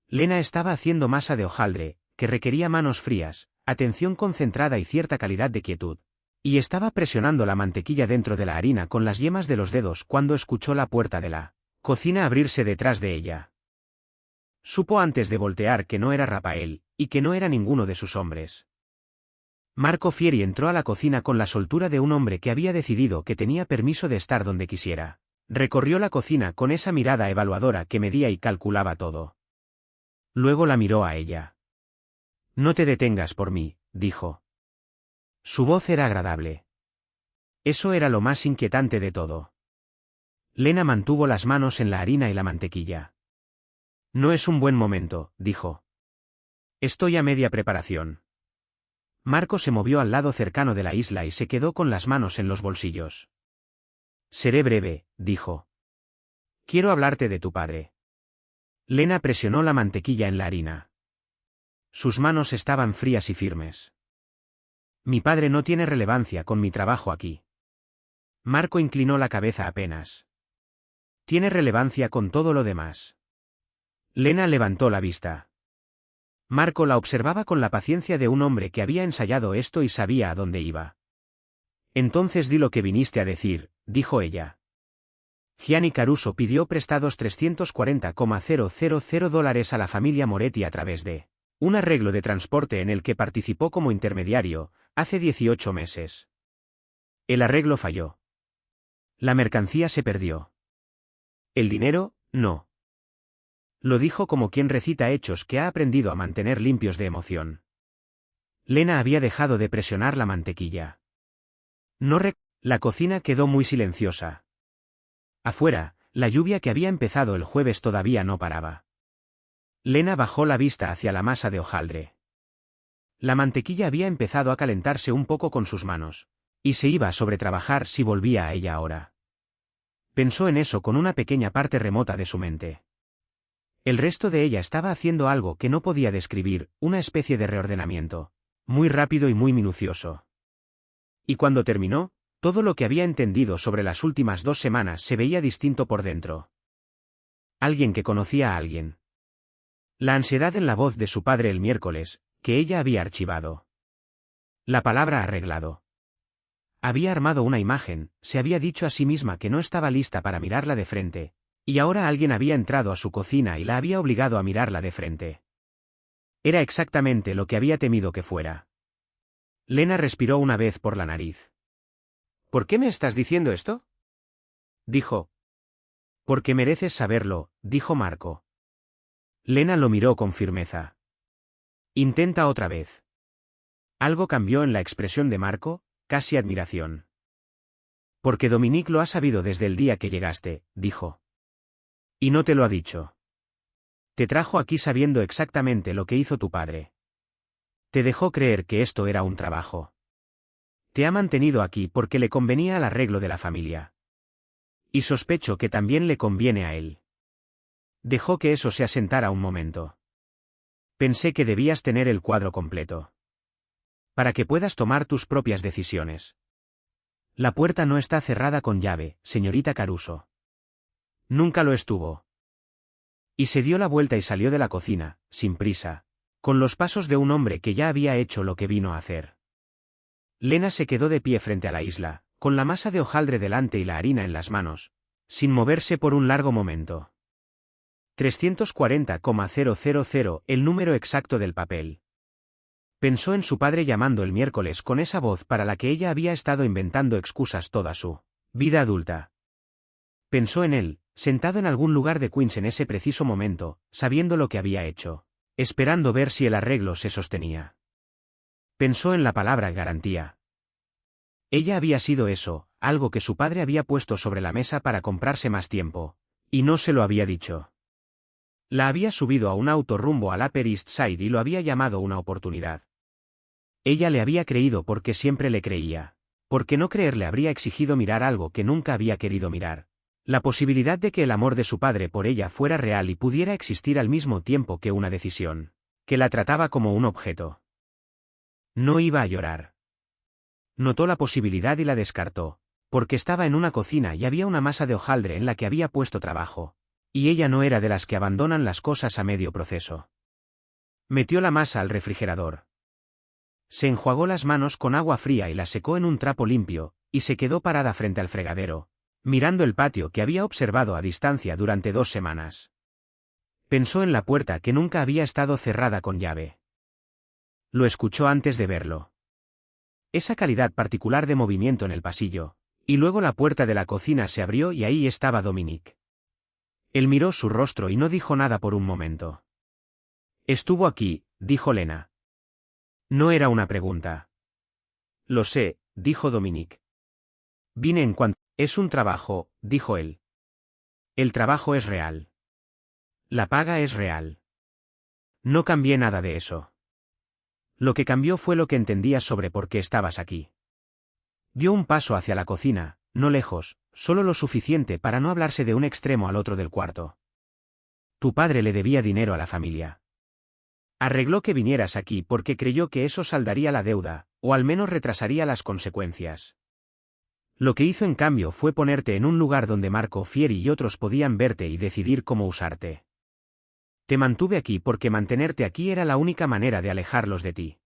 Lena estaba haciendo masa de hojaldre, que requería manos frías, atención concentrada y cierta calidad de quietud, y estaba presionando la mantequilla dentro de la harina con las yemas de los dedos cuando escuchó la puerta de la cocina abrirse detrás de ella. Supo antes de voltear que no era Rafael, y que no era ninguno de sus hombres. Marco Fieri entró a la cocina con la soltura de un hombre que había decidido que tenía permiso de estar donde quisiera. Recorrió la cocina con esa mirada evaluadora que medía y calculaba todo. Luego la miró a ella. No te detengas por mí, dijo. Su voz era agradable. Eso era lo más inquietante de todo. Lena mantuvo las manos en la harina y la mantequilla. No es un buen momento, dijo. Estoy a media preparación. Marco se movió al lado cercano de la isla y se quedó con las manos en los bolsillos. Seré breve, dijo. Quiero hablarte de tu padre. Lena presionó la mantequilla en la harina. Sus manos estaban frías y firmes. Mi padre no tiene relevancia con mi trabajo aquí. Marco inclinó la cabeza apenas. Tiene relevancia con todo lo demás. Lena levantó la vista. Marco la observaba con la paciencia de un hombre que había ensayado esto y sabía a dónde iba. Entonces di lo que viniste a decir, dijo ella. Gianni Caruso pidió prestados $340,000 a la familia Moretti a través de un arreglo de transporte en el que participó como intermediario, hace 18 meses. El arreglo falló. La mercancía se perdió. El dinero, no. Lo dijo como quien recita hechos que ha aprendido a mantener limpios de emoción. Lena había dejado de presionar la mantequilla. La cocina quedó muy silenciosa. Afuera, la lluvia que había empezado el jueves todavía no paraba. Lena bajó la vista hacia la masa de hojaldre. La mantequilla había empezado a calentarse un poco con sus manos, y se iba a sobretrabajar si volvía a ella ahora. Pensó en eso con una pequeña parte remota de su mente. El resto de ella estaba haciendo algo que no podía describir, una especie de reordenamiento, muy rápido y muy minucioso. Y cuando terminó, todo lo que había entendido sobre las últimas 2 semanas se veía distinto por dentro. Alguien que conocía a alguien. La ansiedad en la voz de su padre el miércoles, que ella había archivado. La palabra arreglado. Había armado una imagen, se había dicho a sí misma que no estaba lista para mirarla de frente, y ahora alguien había entrado a su cocina y la había obligado a mirarla de frente. Era exactamente lo que había temido que fuera. Lena respiró una vez por la nariz. ¿Por qué me estás diciendo esto? Dijo. Porque mereces saberlo, dijo Marco. Lena lo miró con firmeza. Intenta otra vez. Algo cambió en la expresión de Marco, casi admiración. Porque Dominique lo ha sabido desde el día que llegaste, dijo. Y no te lo ha dicho. Te trajo aquí sabiendo exactamente lo que hizo tu padre. Te dejó creer que esto era un trabajo. Te ha mantenido aquí porque le convenía al arreglo de la familia. Y sospecho que también le conviene a él. Dejó que eso se asentara un momento. Pensé que debías tener el cuadro completo. Para que puedas tomar tus propias decisiones. La puerta no está cerrada con llave, señorita Caruso. Nunca lo estuvo. Y se dio la vuelta y salió de la cocina, sin prisa, con los pasos de un hombre que ya había hecho lo que vino a hacer. Lena se quedó de pie frente a la isla, con la masa de hojaldre delante y la harina en las manos, sin moverse por un largo momento. 340,000, el número exacto del papel. Pensó en su padre llamando el miércoles con esa voz para la que ella había estado inventando excusas toda su vida adulta. Pensó en él, sentado en algún lugar de Queens en ese preciso momento, sabiendo lo que había hecho, esperando ver si el arreglo se sostenía. Pensó en la palabra garantía. Ella había sido eso, algo que su padre había puesto sobre la mesa para comprarse más tiempo, y no se lo había dicho. La había subido a un auto rumbo al Upper East Side y lo había llamado una oportunidad. Ella le había creído porque siempre le creía, porque no creerle habría exigido mirar algo que nunca había querido mirar. La posibilidad de que el amor de su padre por ella fuera real y pudiera existir al mismo tiempo que una decisión, que la trataba como un objeto. No iba a llorar. Notó la posibilidad y la descartó, porque estaba en una cocina y había una masa de hojaldre en la que había puesto trabajo, y ella no era de las que abandonan las cosas a medio proceso. Metió la masa al refrigerador. Se enjuagó las manos con agua fría y las secó en un trapo limpio, y se quedó parada frente al fregadero, mirando el patio que había observado a distancia durante 2 semanas. Pensó en la puerta que nunca había estado cerrada con llave. Lo escuchó antes de verlo. Esa calidad particular de movimiento en el pasillo, y luego la puerta de la cocina se abrió y ahí estaba Dominique. Él miró su rostro y no dijo nada por un momento. Estuvo aquí, dijo Lena. No era una pregunta. Lo sé, dijo Dominique. Vine en cuanto... Es un trabajo, dijo él. El trabajo es real. La paga es real. No cambié nada de eso. Lo que cambió fue lo que entendías sobre por qué estabas aquí. Dio un paso hacia la cocina, no lejos, solo lo suficiente para no hablarse de un extremo al otro del cuarto. Tu padre le debía dinero a la familia. Arregló que vinieras aquí porque creyó que eso saldaría la deuda, o al menos retrasaría las consecuencias. Lo que hizo en cambio fue ponerte en un lugar donde Marco Fieri y otros podían verte y decidir cómo usarte. Te mantuve aquí porque mantenerte aquí era la única manera de alejarlos de ti.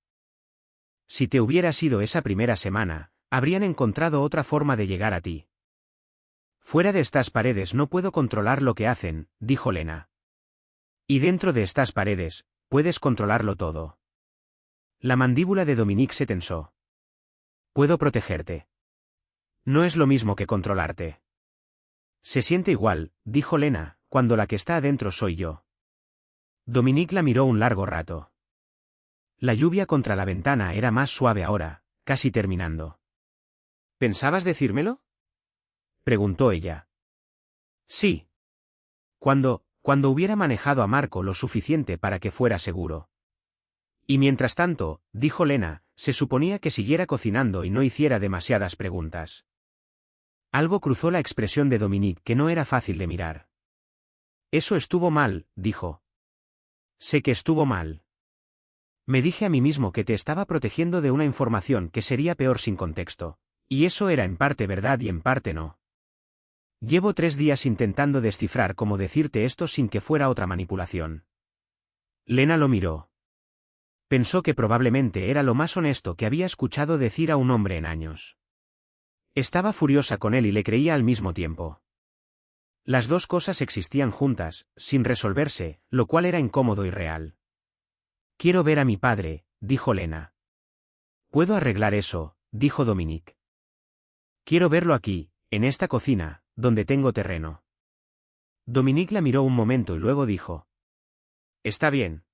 Si te hubieras ido esa primera semana, habrían encontrado otra forma de llegar a ti. Fuera de estas paredes no puedo controlar lo que hacen, dijo Lena. Y dentro de estas paredes, puedes controlarlo todo. La mandíbula de Dominique se tensó. Puedo protegerte. No es lo mismo que controlarte. Se siente igual, dijo Lena, cuando la que está adentro soy yo. Dominique la miró un largo rato. La lluvia contra la ventana era más suave ahora, casi terminando. ¿Pensabas decírmelo?, preguntó ella. Sí. Cuando hubiera manejado a Marco lo suficiente para que fuera seguro. Y mientras tanto, dijo Lena, se suponía que siguiera cocinando y no hiciera demasiadas preguntas. Algo cruzó la expresión de Dominique que no era fácil de mirar. Eso estuvo mal, dijo. Sé que estuvo mal. Me dije a mí mismo que te estaba protegiendo de una información que sería peor sin contexto. Y eso era en parte verdad y en parte no. Llevo 3 días intentando descifrar cómo decirte esto sin que fuera otra manipulación. Lena lo miró. Pensó que probablemente era lo más honesto que había escuchado decir a un hombre en años. Estaba furiosa con él y le creía al mismo tiempo. Las dos cosas existían juntas, sin resolverse, lo cual era incómodo y real. Quiero ver a mi padre, dijo Lena. Puedo arreglar eso, dijo Dominique. Quiero verlo aquí, en esta cocina, donde tengo terreno. Dominique la miró un momento y luego dijo. Está bien.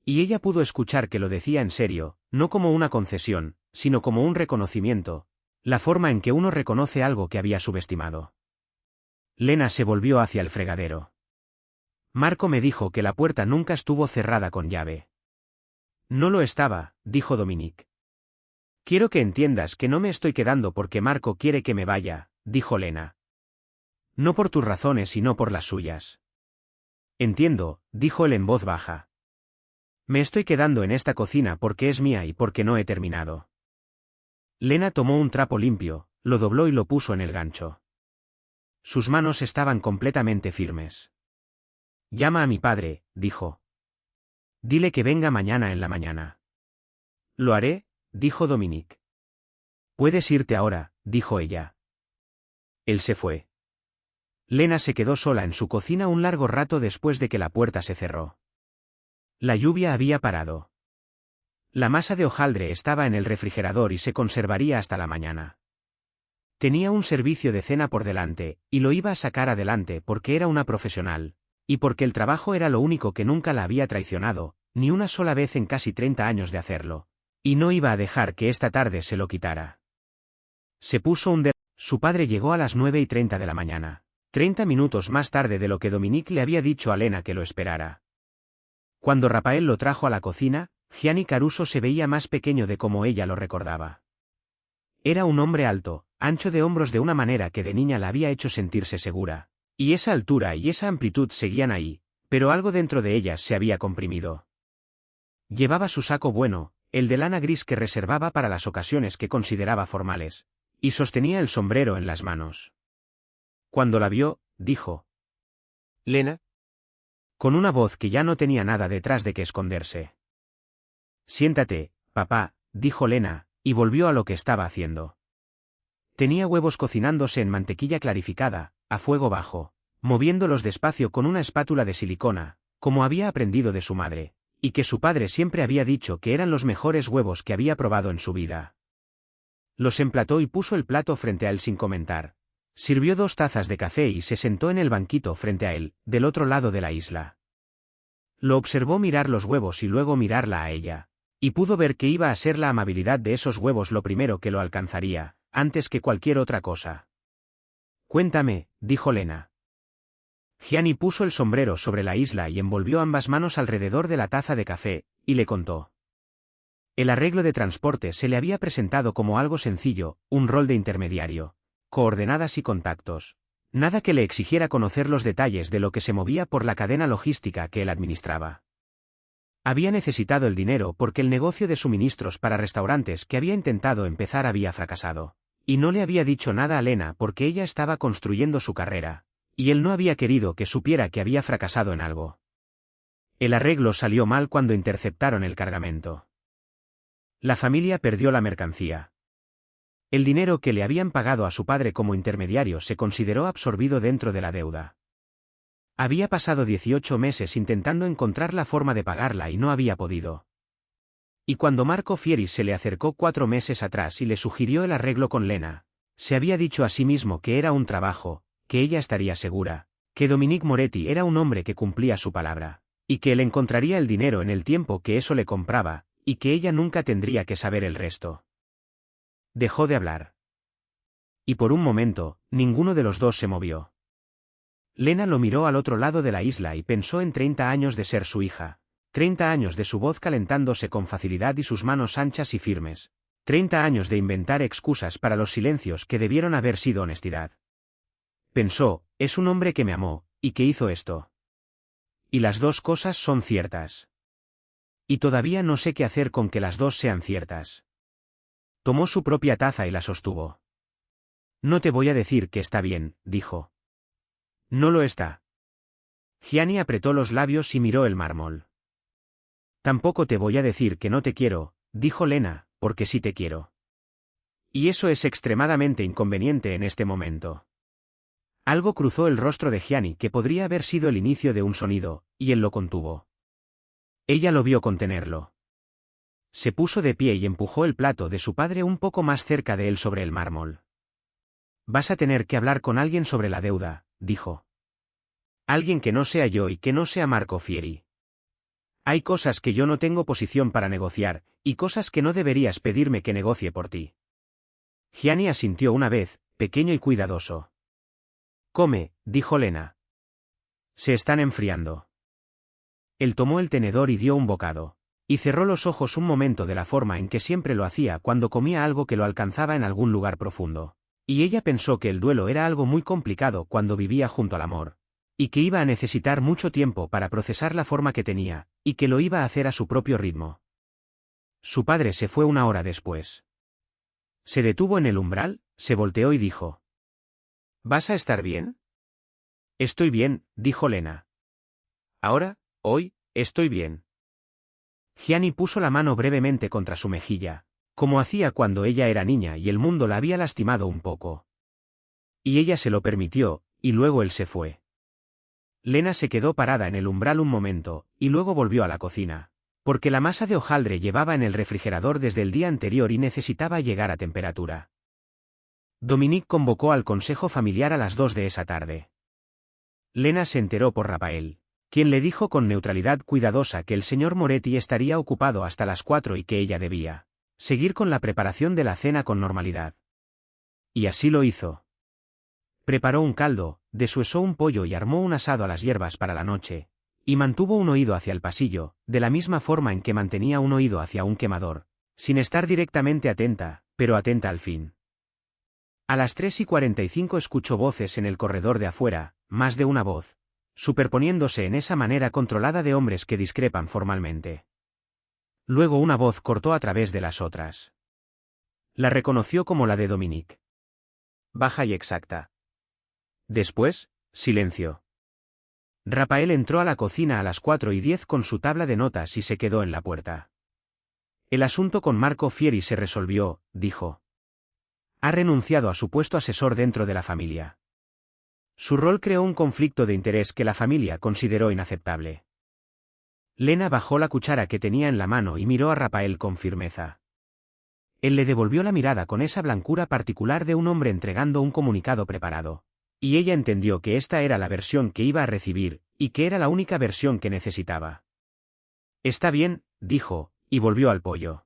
Y ella pudo escuchar que lo decía en serio, no como una concesión, sino como un reconocimiento, la forma en que uno reconoce algo que había subestimado. Lena se volvió hacia el fregadero. Marco me dijo que la puerta nunca estuvo cerrada con llave. No lo estaba, dijo Dominique. Quiero que entiendas que no me estoy quedando porque Marco quiere que me vaya, dijo Lena. No por tus razones sino por las suyas. Entiendo, dijo él en voz baja. Me estoy quedando en esta cocina porque es mía y porque no he terminado. Lena tomó un trapo limpio, lo dobló y lo puso en el gancho. Sus manos estaban completamente firmes. Llama a mi padre, dijo. Dile que venga mañana en la mañana. Lo haré, dijo Dominique. Puedes irte ahora, dijo ella. Él se fue. Lena se quedó sola en su cocina un largo rato después de que la puerta se cerró. La lluvia había parado. La masa de hojaldre estaba en el refrigerador y se conservaría hasta la mañana. Tenía un servicio de cena por delante, y lo iba a sacar adelante porque era una profesional, y porque el trabajo era lo único que nunca la había traicionado, ni una sola vez en casi 30 años de hacerlo, y no iba a dejar que esta tarde se lo quitara. Se puso un Su padre llegó a las 9:30 de la mañana, 30 minutos más tarde de lo que Dominique le había dicho a Lena que lo esperara. Cuando Rafael lo trajo a la cocina, Gianni Caruso se veía más pequeño de como ella lo recordaba. Era un hombre alto, ancho de hombros de una manera que de niña la había hecho sentirse segura, y esa altura y esa amplitud seguían ahí, pero algo dentro de ellas se había comprimido. Llevaba su saco bueno, el de lana gris que reservaba para las ocasiones que consideraba formales, y sostenía el sombrero en las manos. Cuando la vio, dijo: «¿Lena?», con una voz que ya no tenía nada detrás de que esconderse. «Siéntate, papá», dijo Lena, y volvió a lo que estaba haciendo. Tenía huevos cocinándose en mantequilla clarificada, a fuego bajo, moviéndolos despacio con una espátula de silicona, como había aprendido de su madre, y que su padre siempre había dicho que eran los mejores huevos que había probado en su vida. Los emplató y puso el plato frente a él sin comentar. Sirvió 2 tazas de café y se sentó en el banquito frente a él, del otro lado de la isla. Lo observó mirar los huevos y luego mirarla a ella, y pudo ver que iba a ser la amabilidad de esos huevos lo primero que lo alcanzaría, antes que cualquier otra cosa. «Cuéntame», dijo Lena. Gianni puso el sombrero sobre la isla y envolvió ambas manos alrededor de la taza de café, y le contó. El arreglo de transporte se le había presentado como algo sencillo, un rol de intermediario, coordenadas y contactos. Nada que le exigiera conocer los detalles de lo que se movía por la cadena logística que él administraba. Había necesitado el dinero porque el negocio de suministros para restaurantes que había intentado empezar había fracasado, y no le había dicho nada a Lena porque ella estaba construyendo su carrera, y él no había querido que supiera que había fracasado en algo. El arreglo salió mal cuando interceptaron el cargamento. La familia perdió la mercancía. El dinero que le habían pagado a su padre como intermediario se consideró absorbido dentro de la deuda. Había pasado 18 meses intentando encontrar la forma de pagarla y no había podido. Y cuando Marco Fieri se le acercó 4 meses atrás y le sugirió el arreglo con Lena, se había dicho a sí mismo que era un trabajo, que ella estaría segura, que Dominique Moretti era un hombre que cumplía su palabra, y que él encontraría el dinero en el tiempo que eso le compraba, y que ella nunca tendría que saber el resto. Dejó de hablar. Y por un momento, ninguno de los dos se movió. Lena lo miró al otro lado de la isla y pensó en 30 años de ser su hija, 30 años de su voz calentándose con facilidad y sus manos anchas y firmes, 30 años de inventar excusas para los silencios que debieron haber sido honestidad. Pensó, es un hombre que me amó, y que hizo esto. Y las dos cosas son ciertas. Y todavía no sé qué hacer con que las dos sean ciertas. Tomó su propia taza y la sostuvo. No te voy a decir que está bien, dijo. No lo está. Gianni apretó los labios y miró el mármol. Tampoco te voy a decir que no te quiero, dijo Lena, porque sí te quiero. Y eso es extremadamente inconveniente en este momento. Algo cruzó el rostro de Gianni que podría haber sido el inicio de un sonido, y él lo contuvo. Ella lo vio contenerlo. Se puso de pie y empujó el plato de su padre un poco más cerca de él sobre el mármol. Vas a tener que hablar con alguien sobre la deuda, dijo. Alguien que no sea yo y que no sea Marco Fieri. Hay cosas que yo no tengo posición para negociar, y cosas que no deberías pedirme que negocie por ti. Gianni asintió una vez, pequeño y cuidadoso. Come, dijo Lena. Se están enfriando. Él tomó el tenedor y dio un bocado. Y cerró los ojos un momento de la forma en que siempre lo hacía cuando comía algo que lo alcanzaba en algún lugar profundo. Y ella pensó que el duelo era algo muy complicado cuando vivía junto al amor, y que iba a necesitar mucho tiempo para procesar la forma que tenía, y que lo iba a hacer a su propio ritmo. Su padre se fue 1 hora después. Se detuvo en el umbral, se volteó y dijo. ¿Vas a estar bien? Estoy bien, dijo Lena. Ahora, hoy, estoy bien. Gianni puso la mano brevemente contra su mejilla, como hacía cuando ella era niña y el mundo la había lastimado un poco. Y ella se lo permitió, y luego él se fue. Lena se quedó parada en el umbral un momento, y luego volvió a la cocina, porque la masa de hojaldre llevaba en el refrigerador desde el día anterior y necesitaba llegar a temperatura. Dominique convocó al consejo familiar a las 2 de esa tarde. Lena se enteró por Rafael, quien le dijo con neutralidad cuidadosa que el señor Moretti estaría ocupado hasta las 4 y que ella debía seguir con la preparación de la cena con normalidad. Y así lo hizo. Preparó un caldo, deshuesó un pollo y armó un asado a las hierbas para la noche, y mantuvo un oído hacia el pasillo, de la misma forma en que mantenía un oído hacia un quemador, sin estar directamente atenta, pero atenta al fin. A las 3:45 escuchó voces en el corredor de afuera, más de una voz, superponiéndose en esa manera controlada de hombres que discrepan formalmente. Luego una voz cortó a través de las otras. La reconoció como la de Dominique. Baja y exacta. Después, silencio. Rafael entró a la cocina a las 4:10 con su tabla de notas y se quedó en la puerta. El asunto con Marco Fieri se resolvió, dijo. Ha renunciado a su puesto asesor dentro de la familia. Su rol creó un conflicto de interés que la familia consideró inaceptable. Lena bajó la cuchara que tenía en la mano y miró a Rafael con firmeza. Él le devolvió la mirada con esa blancura particular de un hombre entregando un comunicado preparado. Y ella entendió que esta era la versión que iba a recibir, y que era la única versión que necesitaba. Está bien, dijo, y volvió al pollo.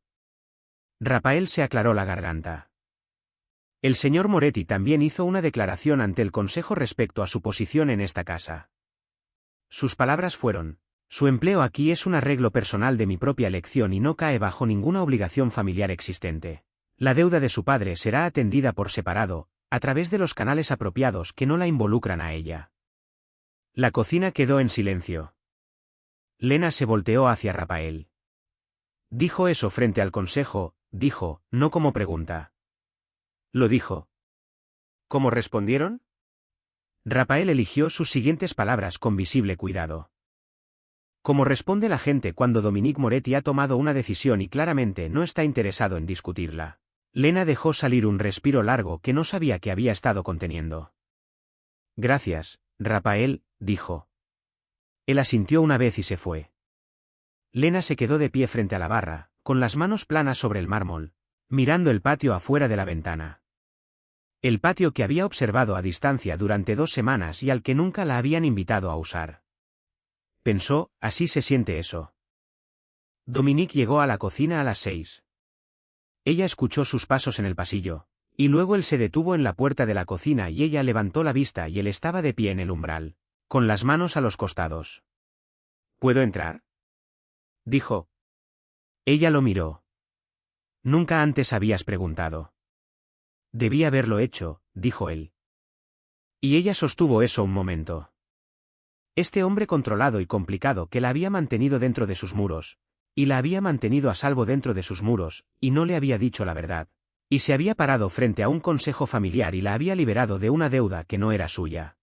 Rafael se aclaró la garganta. El señor Moretti también hizo una declaración ante el Consejo respecto a su posición en esta casa. Sus palabras fueron: su empleo aquí es un arreglo personal de mi propia elección y no cae bajo ninguna obligación familiar existente. La deuda de su padre será atendida por separado, a través de los canales apropiados que no la involucran a ella. La cocina quedó en silencio. Lena se volteó hacia Rafael. Dijo eso frente al consejo, dijo, no como pregunta. Lo dijo. ¿Cómo respondieron? Rafael eligió sus siguientes palabras con visible cuidado. Como responde la gente cuando Dominique Moretti ha tomado una decisión y claramente no está interesado en discutirla. Lena dejó salir un respiro largo que no sabía que había estado conteniendo. Gracias, Rafael, dijo. Él asintió una vez y se fue. Lena se quedó de pie frente a la barra, con las manos planas sobre el mármol, mirando el patio afuera de la ventana. El patio que había observado a distancia durante 2 semanas y al que nunca la habían invitado a usar. Pensó, así se siente eso. Dominique llegó a la cocina a las 6. Ella escuchó sus pasos en el pasillo, y luego él se detuvo en la puerta de la cocina y ella levantó la vista y él estaba de pie en el umbral, con las manos a los costados. ¿Puedo entrar?, dijo. Ella lo miró. Nunca antes habías preguntado. Debí haberlo hecho, dijo él. Y ella sostuvo eso un momento. Este hombre controlado y complicado que la había mantenido dentro de sus muros, y la había mantenido a salvo dentro de sus muros, y no le había dicho la verdad, y se había parado frente a un consejo familiar y la había liberado de una deuda que no era suya.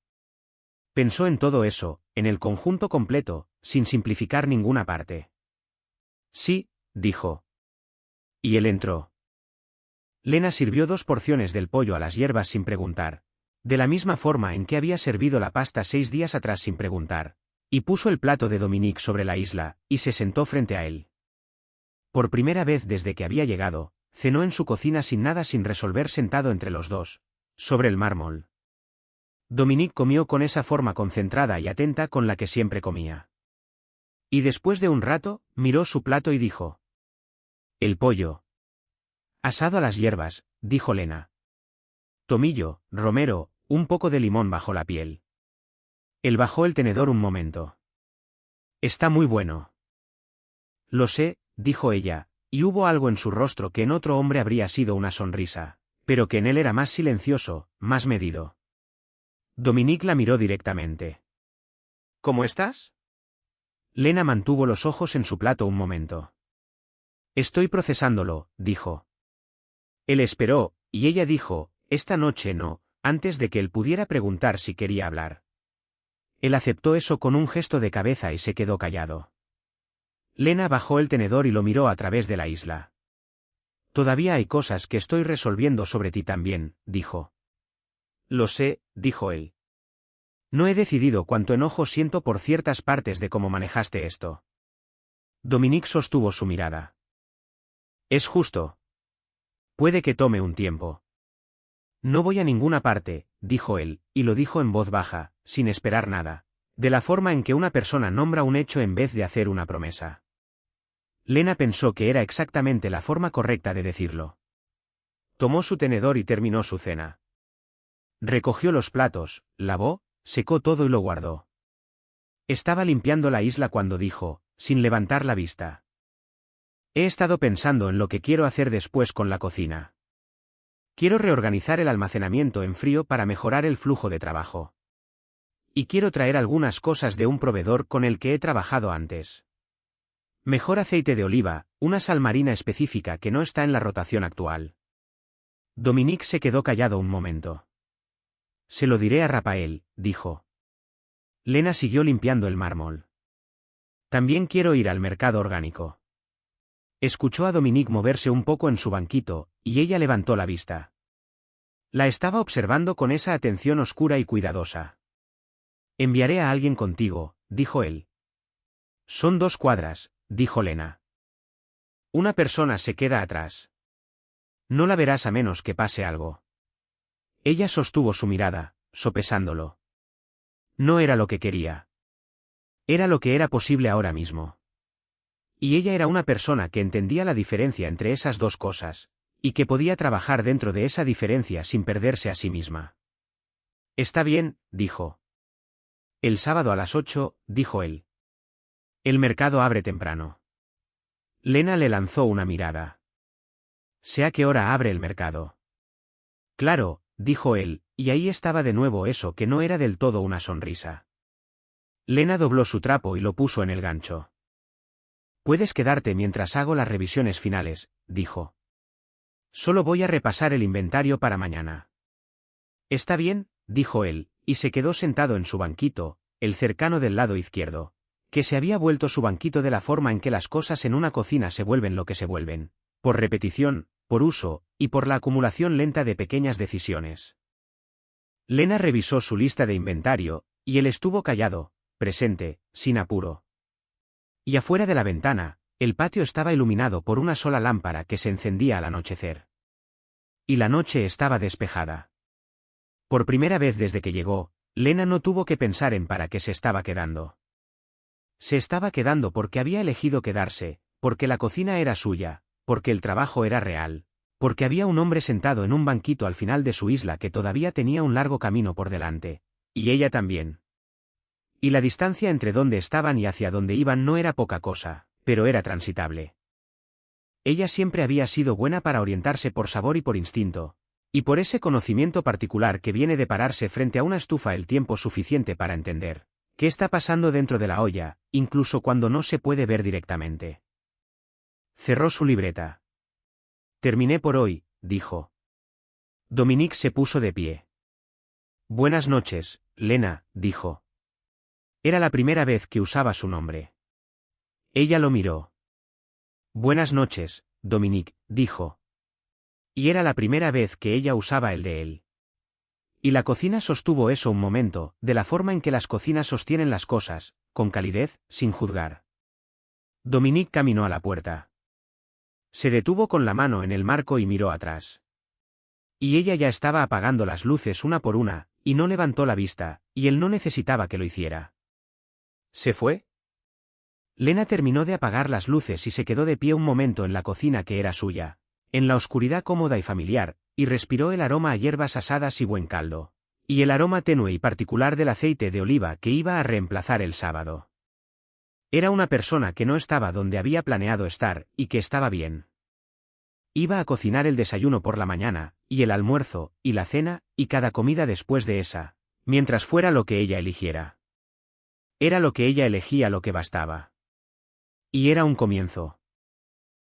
Pensó en todo eso, en el conjunto completo, sin simplificar ninguna parte. Sí, dijo. Y él entró. Lena sirvió 2 porciones del pollo a las hierbas sin preguntar, de la misma forma en que había servido la pasta 6 días atrás sin preguntar, y puso el plato de Dominique sobre la isla, y se sentó frente a él. Por primera vez desde que había llegado, cenó en su cocina sin nada sin resolver sentado entre los dos, sobre el mármol. Dominique comió con esa forma concentrada y atenta con la que siempre comía. Y después de un rato, miró su plato y dijo: el pollo. Asado a las hierbas, dijo Lena. Tomillo, romero, un poco de limón bajo la piel. Él bajó el tenedor un momento. Está muy bueno. Lo sé, dijo ella, y hubo algo en su rostro que en otro hombre habría sido una sonrisa, pero que en él era más silencioso, más medido. Dominique la miró directamente. ¿Cómo estás? Lena mantuvo los ojos en su plato un momento. Estoy procesándolo, dijo. Él esperó, y ella dijo, esta noche no, antes de que él pudiera preguntar si quería hablar. Él aceptó eso con un gesto de cabeza y se quedó callado. Lena bajó el tenedor y lo miró a través de la isla. Todavía hay cosas que estoy resolviendo sobre ti también, dijo. Lo sé, dijo él. No he decidido cuánto enojo siento por ciertas partes de cómo manejaste esto. Dominique sostuvo su mirada. Es justo. Puede que tome un tiempo. No voy a ninguna parte, dijo él, y lo dijo en voz baja, sin esperar nada, de la forma en que una persona nombra un hecho en vez de hacer una promesa. Lena pensó que era exactamente la forma correcta de decirlo. Tomó su tenedor y terminó su cena. Recogió los platos, lavó, secó todo y lo guardó. Estaba limpiando la isla cuando dijo, sin levantar la vista. He estado pensando en lo que quiero hacer después con la cocina. Quiero reorganizar el almacenamiento en frío para mejorar el flujo de trabajo. Y quiero traer algunas cosas de un proveedor con el que he trabajado antes. Mejor aceite de oliva, una sal marina específica que no está en la rotación actual. Dominique se quedó callado un momento. Se lo diré a Rafael, dijo. Lena siguió limpiando el mármol. También quiero ir al mercado orgánico. Escuchó a Dominique moverse un poco en su banquito, y ella levantó la vista. La estaba observando con esa atención oscura y cuidadosa. Enviaré a alguien contigo, dijo él. Son 2 cuadras, dijo Lena. Una persona se queda atrás. No la verás a menos que pase algo. Ella sostuvo su mirada, sopesándolo. No era lo que quería. Era lo que era posible ahora mismo. Y ella era una persona que entendía la diferencia entre esas 2 cosas, y que podía trabajar dentro de esa diferencia sin perderse a sí misma. Está bien, dijo. El sábado a las 8, dijo él. El mercado abre temprano. Lena le lanzó una mirada. Sé a qué hora abre el mercado. Claro, dijo él, y ahí estaba de nuevo eso que no era del todo una sonrisa. Lena dobló su trapo y lo puso en el gancho. Puedes quedarte mientras hago las revisiones finales, dijo. Solo voy a repasar el inventario para mañana. Está bien, dijo él, y se quedó sentado en su banquito, el cercano del lado izquierdo, que se había vuelto su banquito de la forma en que las cosas en una cocina se vuelven lo que se vuelven, por repetición, por uso, y por la acumulación lenta de pequeñas decisiones. Lena revisó su lista de inventario, y él estuvo callado, presente, sin apuro. Y afuera de la ventana, el patio estaba iluminado por una sola lámpara que se encendía al anochecer. Y la noche estaba despejada. Por primera vez desde que llegó, Lena no tuvo que pensar en para qué se estaba quedando. Se estaba quedando porque había elegido quedarse, porque la cocina era suya, porque el trabajo era real, porque había un hombre sentado en un banquito al final de su isla que todavía tenía un largo camino por delante, y ella también. Y la distancia entre donde estaban y hacia donde iban no era poca cosa, pero era transitable. Ella siempre había sido buena para orientarse por sabor y por instinto, y por ese conocimiento particular que viene de pararse frente a una estufa el tiempo suficiente para entender qué está pasando dentro de la olla, incluso cuando no se puede ver directamente. Cerró su libreta. Terminé por hoy, dijo. Dominique se puso de pie. Buenas noches, Lena, dijo. Era la primera vez que usaba su nombre. Ella lo miró. Buenas noches, Dominique, dijo. Y era la primera vez que ella usaba el de él. Y la cocina sostuvo eso un momento, de la forma en que las cocinas sostienen las cosas, con calidez, sin juzgar. Dominique caminó a la puerta. Se detuvo con la mano en el marco y miró atrás. Y ella ya estaba apagando las luces una por una, y no levantó la vista, y él no necesitaba que lo hiciera. ¿Se fue? Lena terminó de apagar las luces y se quedó de pie un momento en la cocina que era suya, en la oscuridad cómoda y familiar, y respiró el aroma a hierbas asadas y buen caldo, y el aroma tenue y particular del aceite de oliva que iba a reemplazar el sábado. Era una persona que no estaba donde había planeado estar, y que estaba bien. Iba a cocinar el desayuno por la mañana, y el almuerzo, y la cena, y cada comida después de esa, mientras fuera lo que ella eligiera. Era lo que ella elegía lo que bastaba. Y era un comienzo.